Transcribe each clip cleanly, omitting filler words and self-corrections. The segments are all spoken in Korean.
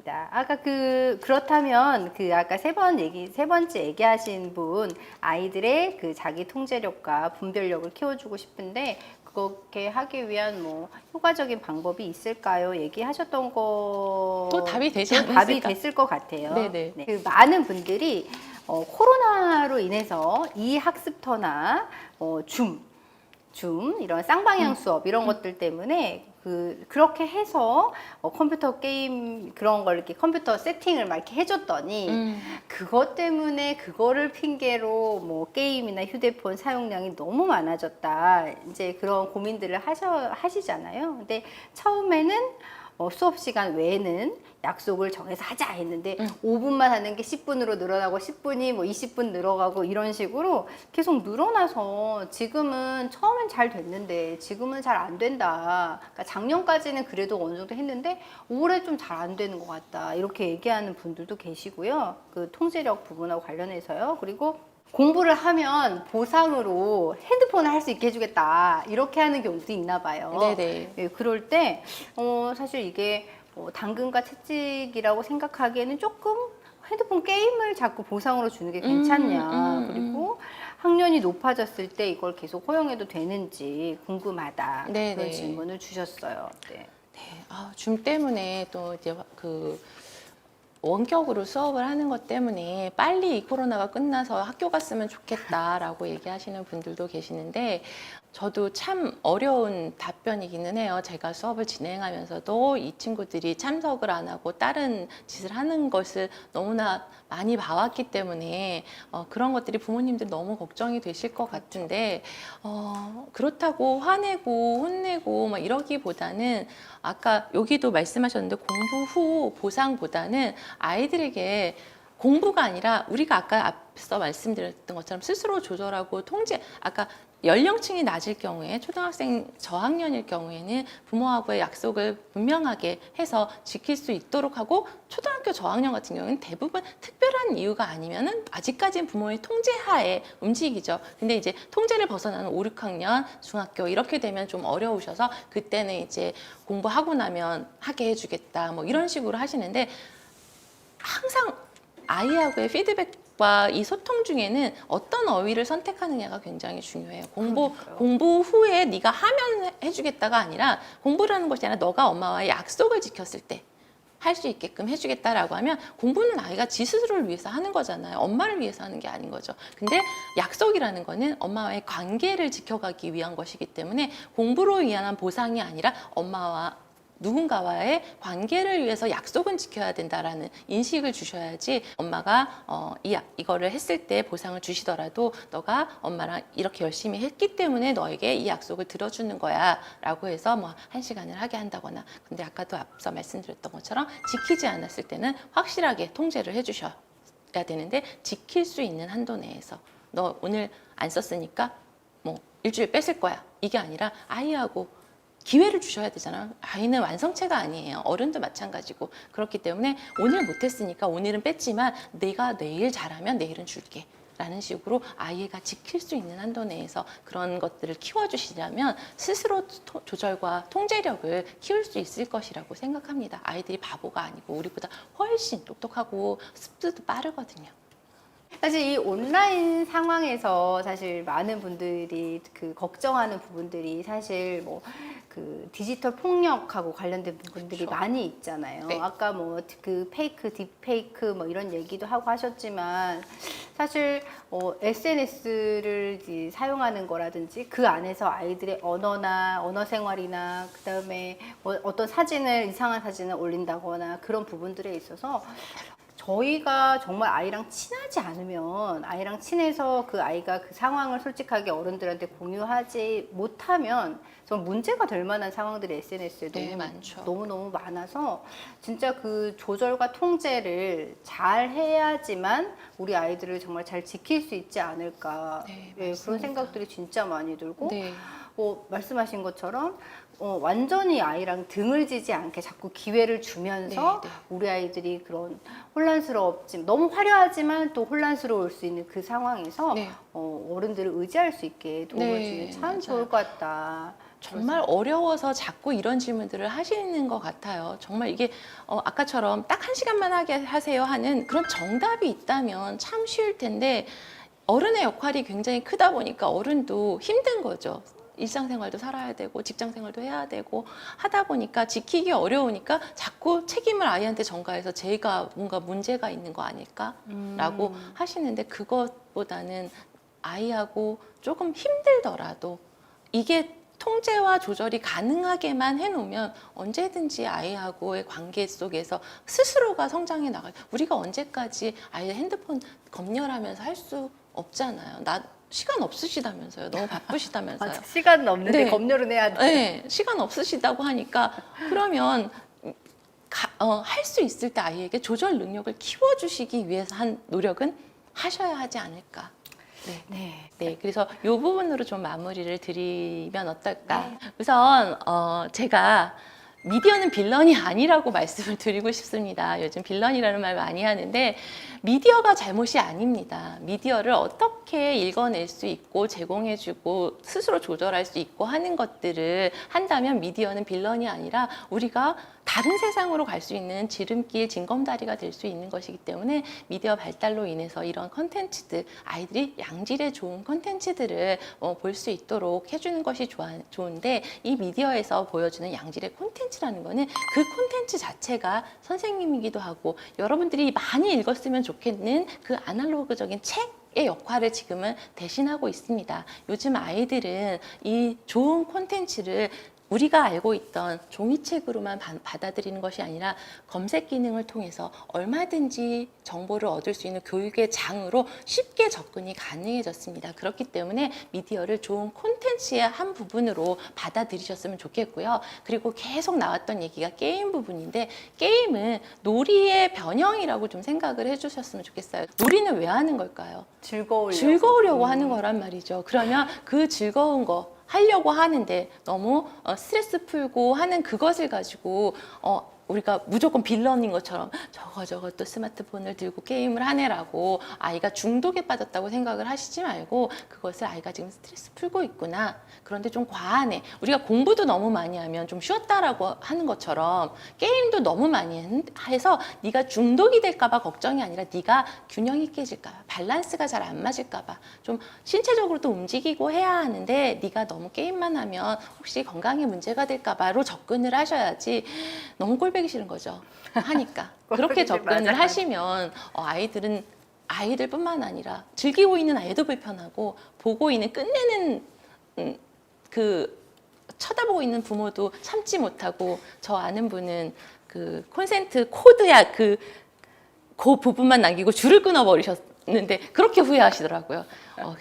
맞습니다. 아까 그렇다면 아까 세 번째 얘기하신 분, 아이들의 자기 통제력과 분별력을 키워주고 싶은데, 그렇게 하기 위한 뭐 효과적인 방법이 있을까요? 얘기하셨던 거 또 답이 되지 답이 않았을까? 됐을 것 같아요. 네네. 네. 많은 분들이 코로나로 인해서 이 학습터나 줌 이런 쌍방향 수업 이런 것들 때문에 그렇게 해서 컴퓨터 게임 그런 걸 이렇게 컴퓨터 세팅을 막 이렇게 해줬더니 그것 때문에 그거를 핑계로 뭐 게임이나 휴대폰 사용량이 너무 많아졌다 이제 그런 고민들을 하시잖아요. 근데 처음에는 수업 시간 외에는 약속을 정해서 하자 했는데 5분만 하는 게 10분으로 늘어나고 10분이 뭐 20분 늘어가고 이런 식으로 계속 늘어나서 지금은 처음엔 잘 됐는데 지금은 잘 안 된다. 그러니까 작년까지는 그래도 어느 정도 했는데 올해 좀 잘 안 되는 것 같다. 이렇게 얘기하는 분들도 계시고요. 그 통제력 부분하고 관련해서요. 그리고 공부를 하면 보상으로 핸드폰을 할 수 있게 해주겠다 이렇게 하는 경우도 있나 봐요. 네네. 예, 그럴 때 사실 이게 당근과 채찍이라고 생각하기에는 조금 핸드폰 게임을 자꾸 보상으로 주는 게 괜찮냐 그리고 학년이 높아졌을 때 이걸 계속 허용해도 되는지 궁금하다 네네. 그런 질문을 주셨어요. 네. 네. 줌 때문에 또 이제 원격으로 수업을 하는 것 때문에 빨리 이 코로나가 끝나서 학교 갔으면 좋겠다라고 얘기하시는 분들도 계시는데 저도 참 어려운 답변이기는 해요. 제가 수업을 진행하면서도 이 친구들이 참석을 안 하고 다른 짓을 하는 것을 너무나 많이 봐왔기 때문에 그런 것들이 부모님들 너무 걱정이 되실 것 같은데 그렇다고 화내고 혼내고 막 이러기보다는 아까 여기도 말씀하셨는데 공부 후 보상보다는 아이들에게 공부가 아니라 우리가 아까 앞서 말씀드렸던 것처럼 스스로 조절하고 아까 연령층이 낮을 경우에 초등학생 저학년일 경우에는 부모하고의 약속을 분명하게 해서 지킬 수 있도록 하고 초등학교 저학년 같은 경우는 대부분 특별한 이유가 아니면은 아직까지는 부모의 통제하에 움직이죠. 근데 이제 통제를 벗어나는 5, 6학년 중학교 이렇게 되면 좀 어려우셔서 그때는 이제 공부하고 나면 하게 해주겠다 뭐 이런 식으로 하시는데 항상 아이하고의 피드백과 이 소통 중에는 어떤 어휘를 선택하느냐가 굉장히 중요해요. 공부 후에 네가 하면 해주겠다가 아니라 공부라는 것이 아니라 너가 엄마와의 약속을 지켰을 때 할 수 있게끔 해주겠다라고 하면 공부는 아이가 지 스스로를 위해서 하는 거잖아요. 엄마를 위해서 하는 게 아닌 거죠. 근데 약속이라는 거는 엄마와의 관계를 지켜가기 위한 것이기 때문에 공부로 위한 보상이 아니라 엄마와 누군가와의 관계를 위해서 약속은 지켜야 된다라는 인식을 주셔야지 엄마가 이거를 했을 때 보상을 주시더라도 너가 엄마랑 이렇게 열심히 했기 때문에 너에게 이 약속을 들어주는 거야 라고 해서 뭐 1시간을 하게 한다거나 근데 아까도 앞서 말씀드렸던 것처럼 지키지 않았을 때는 확실하게 통제를 해주셔야 되는데 지킬 수 있는 한도 내에서 너 오늘 안 썼으니까 뭐 일주일 뺐을 거야 이게 아니라 아이하고 기회를 주셔야 되잖아요. 아이는 완성체가 아니에요. 어른도 마찬가지고 그렇기 때문에 오늘 못했으니까 오늘은 뺐지만 내가 내일 잘하면 내일은 줄게 라는 식으로 아이가 지킬 수 있는 한도 내에서 그런 것들을 키워주시려면 스스로 조절과 통제력을 키울 수 있을 것이라고 생각합니다. 아이들이 바보가 아니고 우리보다 훨씬 똑똑하고 습득도 빠르거든요. 사실 이 온라인 상황에서 사실 많은 분들이 걱정하는 부분들이 사실 뭐 디지털 폭력하고 관련된 부분들이 그렇죠. 많이 있잖아요. 네. 아까 뭐 페이크, 딥페이크 뭐 이런 얘기도 하고 하셨지만 사실 SNS를 사용하는 거라든지 그 안에서 아이들의 언어나 언어 생활이나 그다음에 뭐 어떤 이상한 사진을 올린다거나 그런 부분들에 있어서 저희가 정말 아이랑 친하지 않으면 아이랑 친해서 그 아이가 그 상황을 솔직하게 어른들한테 공유하지 못하면 좀 문제가 될 만한 상황들이 SNS에 네, 많죠. 너무너무 많아서 진짜 그 조절과 통제를 잘 해야지만 우리 아이들을 정말 잘 지킬 수 있지 않을까. 네, 예, 그런 맞습니다. 생각들이 진짜 많이 들고 네. 말씀하신 것처럼 완전히 아이랑 등을 지지 않게 자꾸 기회를 주면서 네, 네. 우리 아이들이 그런 너무 화려하지만 또 혼란스러울 수 있는 그 상황에서 네. 어른들을 의지할 수 있게 도움을 네, 주면 참 맞아요. 좋을 것 같다. 정말 어려워서 자꾸 이런 질문들을 하시는 것 같아요. 정말 이게 아까처럼 딱 1시간만 하게 하세요 하는 그런 정답이 있다면 참 쉬울 텐데 어른의 역할이 굉장히 크다 보니까 어른도 힘든 거죠. 일상생활도 살아야 되고 직장생활도 해야 되고 하다 보니까 지키기 어려우니까 자꾸 책임을 아이한테 전가해서 제가 뭔가 문제가 있는 거 아닐까라고 하시는데 그것보다는 아이하고 조금 힘들더라도 이게 통제와 조절이 가능하게만 해놓으면 언제든지 아이하고의 관계 속에서 스스로가 성장해 나가요. 우리가 언제까지 아이의 핸드폰 검열하면서 할 수 없잖아요. 나 시간 없으시다면서요. 너무 바쁘시다면서요. 맞아, 시간은 없는데 네. 검열은 해야 돼. 네, 시간 없으시다고 하니까 그러면 할 수 있을 때 아이에게 조절 능력을 키워주시기 위해서 한 노력은 하셔야 하지 않을까. 네. 네. 네, 그래서 이 부분으로 좀 마무리를 드리면 어떨까. 우선 제가 미디어는 빌런이 아니라고 말씀을 드리고 싶습니다. 요즘 빌런이라는 말 많이 하는데 미디어가 잘못이 아닙니다. 미디어를 어떻게 읽어낼 수 있고 제공해주고 스스로 조절할 수 있고 하는 것들을 한다면 미디어는 빌런이 아니라 우리가 다른 세상으로 갈 수 있는 지름길, 징검다리가 될 수 있는 것이기 때문에 미디어 발달로 인해서 이런 컨텐츠들, 아이들이 양질의 좋은 컨텐츠들을 볼 수 있도록 해주는 것이 좋은데 이 미디어에서 보여주는 양질의 콘텐츠라는 거는 그 콘텐츠 자체가 선생님이기도 하고 여러분들이 많이 읽었으면 좋겠는 그 아날로그적인 책의 역할을 지금은 대신하고 있습니다. 요즘 아이들은 이 좋은 콘텐츠를 우리가 알고 있던 종이책으로만 받아들이는 것이 아니라 검색 기능을 통해서 얼마든지 정보를 얻을 수 있는 교육의 장으로 쉽게 접근이 가능해졌습니다. 그렇기 때문에 미디어를 좋은 콘텐츠의 한 부분으로 받아들이셨으면 좋겠고요. 그리고 계속 나왔던 얘기가 게임 부분인데 게임은 놀이의 변형이라고 좀 생각을 해주셨으면 좋겠어요. 놀이는 왜 하는 걸까요? 즐거우려고 하는 거란 말이죠. 그러면 그 즐거운 거 하려고 하는데 너무 스트레스 풀고 하는 그것을 가지고 우리가 무조건 빌런인 것처럼 저거 또 스마트폰을 들고 게임을 하네라고 아이가 중독에 빠졌다고 생각을 하시지 말고 그것을 아이가 지금 스트레스 풀고 있구나. 그런데 좀 과하네. 우리가 공부도 너무 많이 하면 좀 쉬었다라고 하는 것처럼 게임도 너무 많이 해서 네가 중독이 될까 봐 걱정이 아니라 네가 균형이 깨질까 봐 밸런스가 잘 안 맞을까 봐 좀 신체적으로도 움직이고 해야 하는데 네가 너무 게임만 하면 혹시 건강에 문제가 될까 봐로 접근을 하셔야지 너무 꼴보기 싫은 거죠. 하니까. 그렇게 접근을 맞아. 하시면 아이들뿐만 아니라 즐기고 있는 아이도 불편하고 보고 있는 끝내는 그 쳐다보고 있는 부모도 참지 못하고 저 아는 분은 그 콘센트 코드야 그 부분만 남기고 줄을 끊어버리셨는데 그렇게 후회하시더라고요.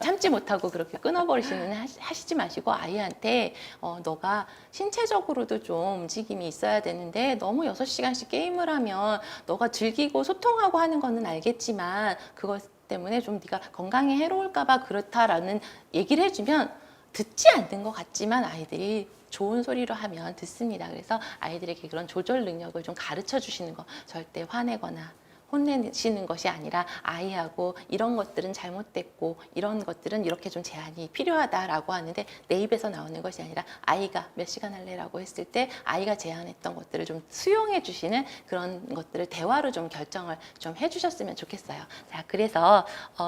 참지 못하고 그렇게 끊어버리시는 하시지 마시고 아이한테 너가 신체적으로도 좀 움직임이 있어야 되는데 너무 6시간씩 게임을 하면 너가 즐기고 소통하고 하는 거는 알겠지만 그것 때문에 좀 네가 건강에 해로울까 봐 그렇다라는 얘기를 해주면 듣지 않는 것 같지만 아이들이 좋은 소리로 하면 듣습니다. 그래서 아이들에게 그런 조절 능력을 좀 가르쳐 주시는 거 절대 화내거나 혼내시는 것이 아니라 아이하고 이런 것들은 잘못됐고 이런 것들은 이렇게 좀 제한이 필요하다라고 하는데 내 입에서 나오는 것이 아니라 아이가 몇 시간 할래라고 했을 때 아이가 제안했던 것들을 좀 수용해 주시는 그런 것들을 대화로 좀 결정을 좀 해주셨으면 좋겠어요. 자, 그래서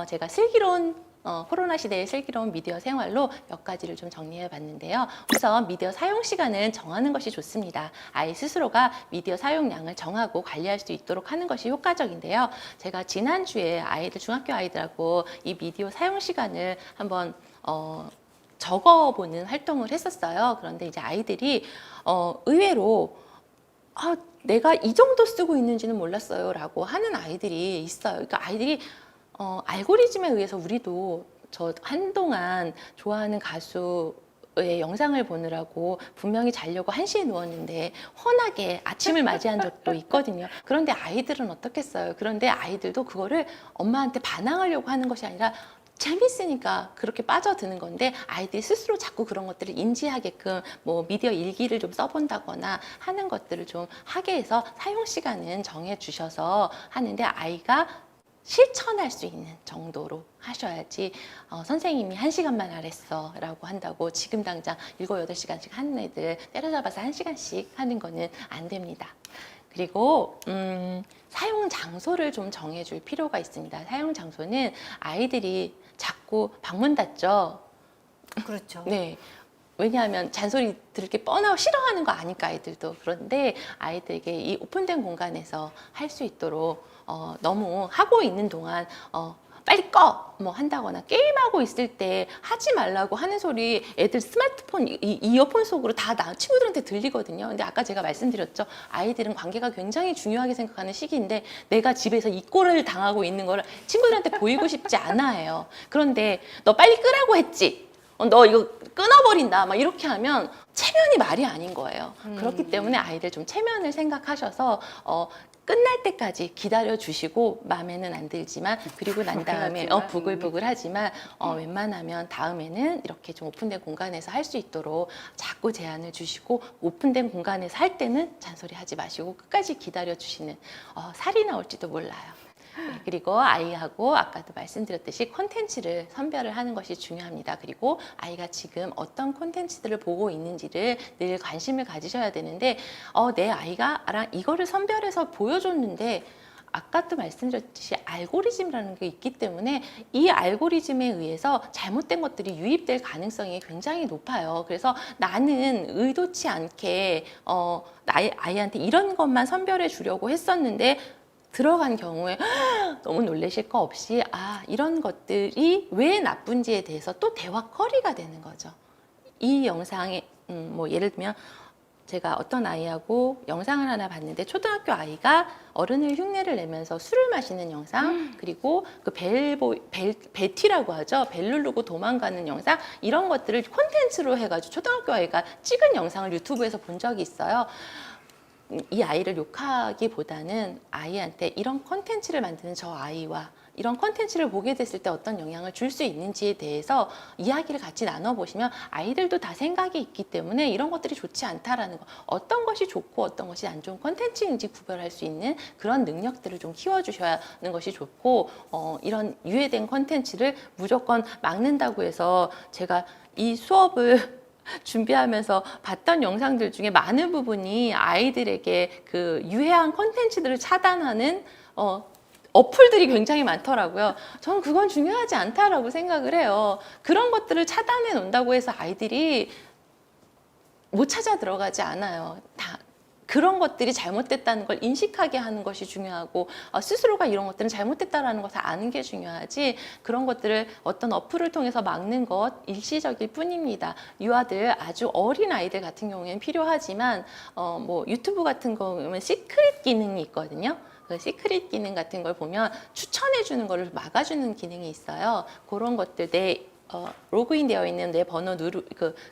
제가 슬기로운 코로나 시대의 슬기로운 미디어 생활로 몇 가지를 좀 정리해 봤는데요. 우선 미디어 사용 시간은 정하는 것이 좋습니다. 아이 스스로가 미디어 사용량을 정하고 관리할 수 있도록 하는 것이 효과적인데요. 제가 지난주에 중학교 아이들하고 이 미디어 사용 시간을 한번 적어보는 활동을 했었어요. 그런데 이제 아이들이 의외로 내가 이 정도 쓰고 있는지는 몰랐어요 라고 하는 아이들이 있어요. 그러니까 아이들이 알고리즘에 의해서 우리도 저 한동안 좋아하는 가수의 영상을 보느라고 분명히 자려고 1시에 누웠는데 훤하게 아침을 맞이한 적도 있거든요. 그런데 아이들은 어떻겠어요? 그런데 아이들도 그거를 엄마한테 반항하려고 하는 것이 아니라 재밌으니까 그렇게 빠져드는 건데 아이들이 스스로 자꾸 그런 것들을 인지하게끔 뭐 미디어 일기를 좀 써본다거나 하는 것들을 좀 하게 해서 사용 시간은 정해 주셔서 하는데 아이가 실천할 수 있는 정도로 하셔야지 선생님이 1시간만 하랬어 라고 한다고 지금 당장 7, 8시간씩 하는 애들 때려잡아서 1시간씩 하는 거는 안 됩니다. 그리고 사용 장소를 좀 정해줄 필요가 있습니다. 사용 장소는 아이들이 자꾸 방문 닫죠. 그렇죠. 네. 왜냐하면 잔소리 들을 게 뻔하고 싫어하는 거 아니까 아이들도. 그런데 아이들에게 이 오픈된 공간에서 할 수 있도록 너무 하고 있는 동안 빨리 꺼! 뭐 한다거나 게임하고 있을 때 하지 말라고 하는 소리 애들 스마트폰 이어폰 속으로 다 친구들한테 들리거든요. 근데 아까 제가 말씀드렸죠. 아이들은 관계가 굉장히 중요하게 생각하는 시기인데 내가 집에서 이 꼴을 당하고 있는 거를 친구들한테 보이고 싶지 않아요. 그런데 너 빨리 끄라고 했지? 너 이거 끊어버린다. 막 이렇게 하면 체면이 말이 아닌 거예요. 그렇기 때문에 아이들 좀 체면을 생각하셔서 끝날 때까지 기다려 주시고 마음에는 안 들지만 그리고 난 다음에 부글부글하지만 웬만하면 다음에는 이렇게 좀 오픈된 공간에서 할 수 있도록 자꾸 제안을 주시고 오픈된 공간에서 할 때는 잔소리 하지 마시고 끝까지 기다려 주시는 살이 나올지도 몰라요. 네, 그리고 아이하고 아까도 말씀드렸듯이 콘텐츠를 선별을 하는 것이 중요합니다. 그리고 아이가 지금 어떤 콘텐츠들을 보고 있는지를 늘 관심을 가지셔야 되는데 내 아이가랑 이거를 선별해서 보여줬는데 아까도 말씀드렸듯이 알고리즘이라는 게 있기 때문에 이 알고리즘에 의해서 잘못된 것들이 유입될 가능성이 굉장히 높아요. 그래서 나는 의도치 않게 아이한테 이런 것만 선별해 주려고 했었는데 들어간 경우에 너무 놀라실 거 없이 이런 것들이 왜 나쁜지에 대해서 또 대화거리가 되는 거죠. 이 영상에 뭐 예를 들면 제가 어떤 아이하고 영상을 하나 봤는데 초등학교 아이가 어른을 흉내를 내면서 술을 마시는 영상 그리고 그 벨티라고 하죠. 벨 누르고 도망가는 영상 이런 것들을 콘텐츠로 해가지고 초등학교 아이가 찍은 영상을 유튜브에서 본 적이 있어요. 이 아이를 욕하기보다는 아이한테 이런 콘텐츠를 만드는 저 아이와 이런 콘텐츠를 보게 됐을 때 어떤 영향을 줄 수 있는지에 대해서 이야기를 같이 나눠보시면 아이들도 다 생각이 있기 때문에 이런 것들이 좋지 않다라는 거, 어떤 것이 좋고 어떤 것이 안 좋은 콘텐츠인지 구별할 수 있는 그런 능력들을 좀 키워주셔야 하는 것이 좋고 이런 유해된 콘텐츠를 무조건 막는다고 해서 제가 이 수업을 준비하면서 봤던 영상들 중에 많은 부분이 아이들에게 그 유해한 콘텐츠들을 차단하는 어플들이 굉장히 많더라고요. 저는 그건 중요하지 않다라고 생각을 해요. 그런 것들을 차단해 놓는다고 해서 아이들이 못 찾아 들어가지 않아요. 다 그런 것들이 잘못됐다는 걸 인식하게 하는 것이 중요하고 스스로가 이런 것들은 잘못됐다라는 것을 아는 게 중요하지 그런 것들을 어떤 어플을 통해서 막는 것 일시적일 뿐입니다. 유아들 아주 어린 아이들 같은 경우에는 필요하지만 뭐 유튜브 같은 경우는 시크릿 기능이 있거든요. 그 시크릿 기능 같은 걸 보면 추천해 주는 거를 막아주는 기능이 있어요. 그런 것들 로그인 되어 있는 내 번호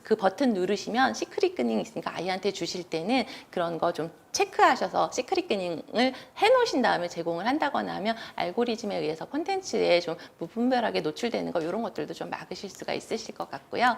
그 버튼 누르시면 시크릿 기능이 있으니까 아이한테 주실 때는 그런 거 좀 체크하셔서 시크릿 기능을 해놓으신 다음에 제공을 한다거나 하면 알고리즘에 의해서 콘텐츠에 좀 무분별하게 노출되는 거 이런 것들도 좀 막으실 수가 있으실 것 같고요.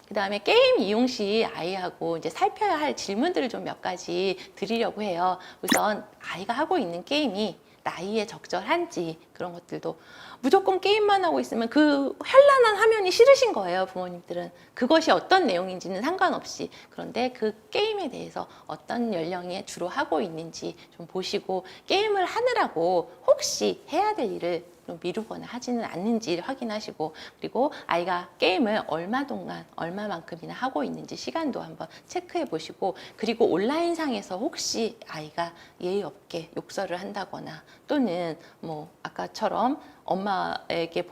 그 다음에 게임 이용 시 아이하고 이제 살펴야 할 질문들을 좀 몇 가지 드리려고 해요. 우선 아이가 하고 있는 게임이 나이에 적절한지 그런 것들도 무조건 게임만 하고 있으면 그 현란한 화면이 싫으신 거예요. 부모님들은 그것이 어떤 내용인지는 상관없이 그런데 그 게임에 대해서 어떤 연령에 주로 하고 있는지 좀 보시고 게임을 하느라고 혹시 해야 될 일을 좀 미루거나 하지는 않는지 확인하시고 그리고 아이가 게임을 얼마 동안 얼마만큼이나 하고 있는지 시간도 한번 체크해 보시고 그리고 온라인상에서 혹시 아이가 예의 없게 욕설을 한다거나 또는 뭐 아까처럼 엄마에게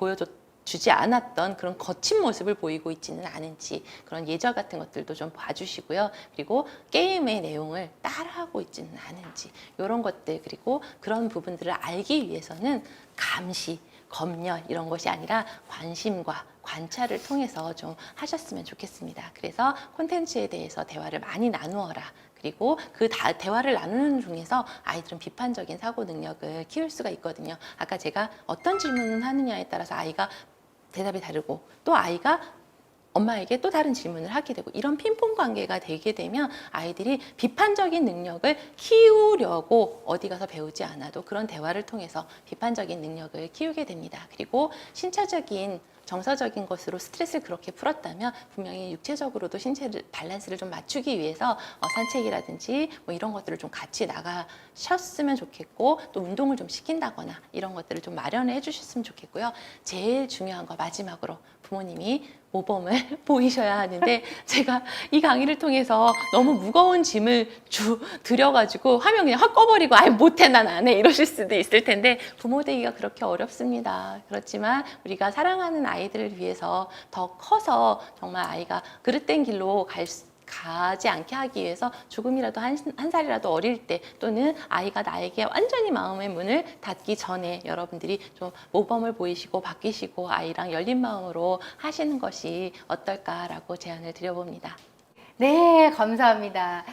주지 않았던 그런 거친 모습을 보이고 있지는 않은지 그런 예절 같은 것들도 좀 봐주시고요. 그리고 게임의 내용을 따라하고 있지는 않은지 이런 것들 그리고 그런 부분들을 알기 위해서는 감시, 검열 이런 것이 아니라 관심과 관찰을 통해서 좀 하셨으면 좋겠습니다. 그래서 콘텐츠에 대해서 대화를 많이 나누어라. 그리고 그 대화를 나누는 중에서 아이들은 비판적인 사고 능력을 키울 수가 있거든요. 아까 제가 어떤 질문을 하느냐에 따라서 아이가 대답이 다르고 또 아이가 엄마에게 또 다른 질문을 하게 되고 이런 핑퐁 관계가 되게 되면 아이들이 비판적인 능력을 키우려고 어디 가서 배우지 않아도 그런 대화를 통해서 비판적인 능력을 키우게 됩니다. 그리고 신체적인 정서적인 것으로 스트레스를 그렇게 풀었다면 분명히 육체적으로도 신체를 밸런스를 좀 맞추기 위해서 산책이라든지 뭐 이런 것들을 좀 같이 나가셨으면 좋겠고 또 운동을 좀 시킨다거나 이런 것들을 좀 마련해 주셨으면 좋겠고요. 제일 중요한 거 마지막으로 부모님이 모범을 보이셔야 하는데 제가 이 강의를 통해서 너무 무거운 짐을 드려가지고 화면 그냥 확 꺼버리고 아예 못해 난 안 해 이러실 수도 있을 텐데 부모 되기가 그렇게 어렵습니다. 그렇지만 우리가 사랑하는 아이들을 위해서 더 커서 정말 아이가 그릇된 길로 가지 않게 하기 위해서 조금이라도 한 살이라도 어릴 때 또는 아이가 나에게 완전히 마음의 문을 닫기 전에 여러분들이 좀 모범을 보이시고 바뀌시고 아이랑 열린 마음으로 하시는 것이 어떨까라고 제안을 드려봅니다. 네, 감사합니다.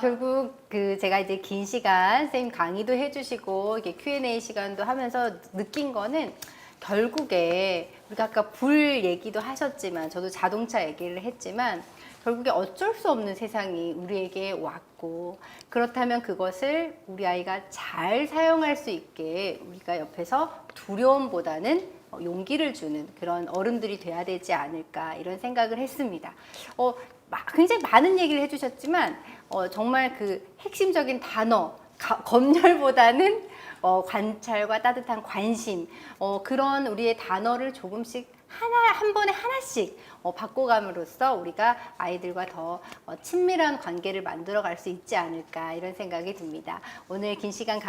결국 제가 이제 긴 시간 선생님 강의도 해주시고 이렇게 Q&A 시간도 하면서 느낀 거는 결국에 우리가 아까 불 얘기도 하셨지만 저도 자동차 얘기를 했지만 결국에 어쩔 수 없는 세상이 우리에게 왔고 그렇다면 그것을 우리 아이가 잘 사용할 수 있게 우리가 옆에서 두려움보다는 용기를 주는 그런 어른들이 돼야 되지 않을까 이런 생각을 했습니다. 굉장히 많은 얘기를 해주셨지만 정말 그 핵심적인 단어 검열보다는 관찰과 따뜻한 관심 그런 우리의 단어를 조금씩 한 번에 하나씩 바꿔감으로써 우리가 아이들과 더 친밀한 관계를 만들어 갈 수 있지 않을까 이런 생각이 듭니다. 오늘 긴 시간